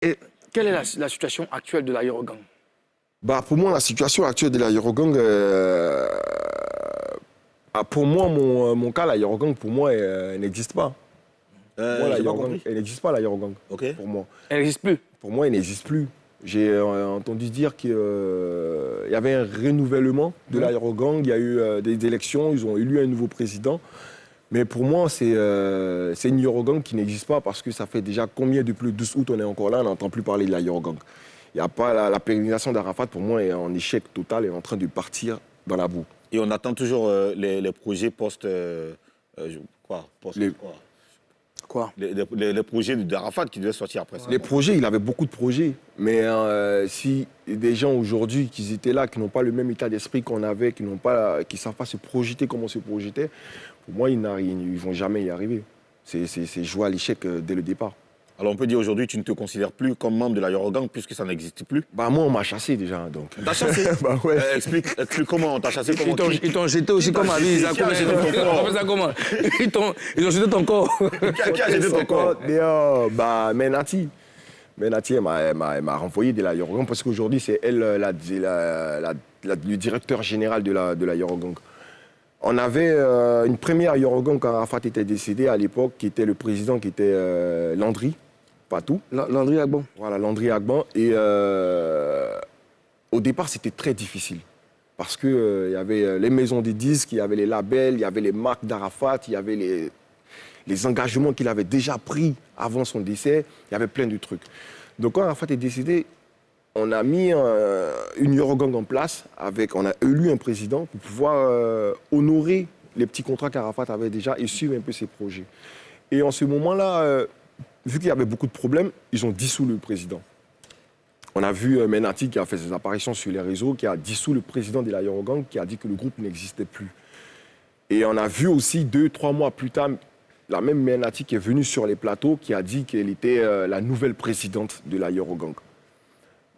Et quelle est la situation actuelle de l'aérogang? Bah, pour moi, la situation actuelle de l'aérogang, pour moi, mon cas, l'aérogang, pour moi, elle n'existe pas. Moi, J'ai pas l'aérogang, compris. elle n'existe pas, l'aérogang, Ok. pour moi. Elle n'existe plus. Pour moi, elle n'existe plus. J'ai entendu dire qu'il y avait un renouvellement de l'aérogang, il y a eu des élections, ils ont élu un nouveau président. Mais pour moi, c'est une aérogang qui n'existe pas parce que ça fait déjà combien depuis le 12 août on est encore là, on n'entend plus parler de l'aérogang. Il n'y a pas la pérennisation d'Arafat, pour moi, est en échec total et en train de partir dans la boue. Et on attend toujours les projets post... quoi post Les- quoi Quoi? les projets d'Arafat qui devaient sortir après ça. Les projets, il avait beaucoup de projets. Mais si des gens aujourd'hui qui étaient là, qui n'ont pas le même état d'esprit qu'on avait, qui ne savent pas se projeter comme on se projetait, pour moi, ils ne vont jamais y arriver. C'est jouer à l'échec dès le départ. Alors on peut dire aujourd'hui tu ne te considères plus comme membre de l'aérogang puisque ça n'existe plus. Bah moi, on m'a chassé déjà, donc. T'as chassé. Bah ouais. Explique comment on t'a chassé, comment Ils t'ont jeté aussi comme avis, ils ont fait ça comment? Ils ont jeté ton corps. Qui a jeté ton corps? Bah, Menati, elle m'a renvoyé de l'aérogang parce qu'aujourd'hui, c'est elle le directeur général de l'aérogang. On avait une première aérogang quand Arafat était décédé à l'époque, qui était le président, qui était Landry Patou. Landry Agban. Voilà, Landry Agban. Et au départ, c'était très difficile. Parce qu'il y avait les maisons de disques, il y avait les labels, il y avait les marques d'Arafat, il y avait les engagements qu'il avait déjà pris avant son décès. Il y avait plein de trucs. Donc quand Arafat est décédé, on a mis une aérogang en place, on a élu un président pour pouvoir honorer les petits contrats qu'Arafat avait déjà et suivre un peu ses projets. Et en ce moment-là, vu qu'il y avait beaucoup de problèmes, ils ont dissous le président. On a vu Menati qui a fait ses apparitions sur les réseaux, qui a dissous le président de l'aérogang, qui a dit que le groupe n'existait plus. Et on a vu aussi 2-3 mois plus tard, la même Menati qui est venue sur les plateaux, qui a dit qu'elle était la nouvelle présidente de l'aérogang.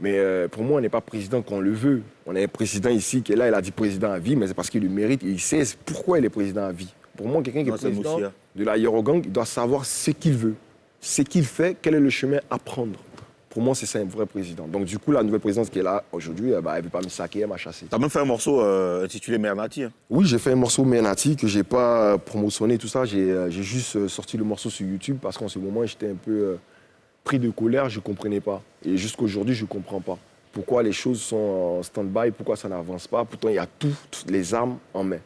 Mais pour moi, on n'est pas président qu'on le veut. On a un président ici qui est là, il a dit président à vie, mais c'est parce qu'il le mérite et il sait pourquoi il est président à vie. Pour moi, quelqu'un qui est président de l'aérogang, il doit savoir ce qu'il veut, ce qu'il fait, quel est le chemin à prendre. Pour moi, c'est ça un vrai président. Donc du coup, la nouvelle présidente qui est là aujourd'hui, elle ne veut pas me saquer, elle m'a chassé. T'as même fait un morceau intitulé Mernati. Hein. Oui, j'ai fait un morceau Mernati que je n'ai pas promotionné, tout ça. J'ai juste sorti le morceau sur YouTube parce qu'en ce moment, j'étais un peu pris de colère, je ne comprenais pas. Et jusqu'aujourd'hui, je ne comprends pas. Pourquoi les choses sont en stand-by, pourquoi ça n'avance pas. Pourtant, il y a toutes les armes en main.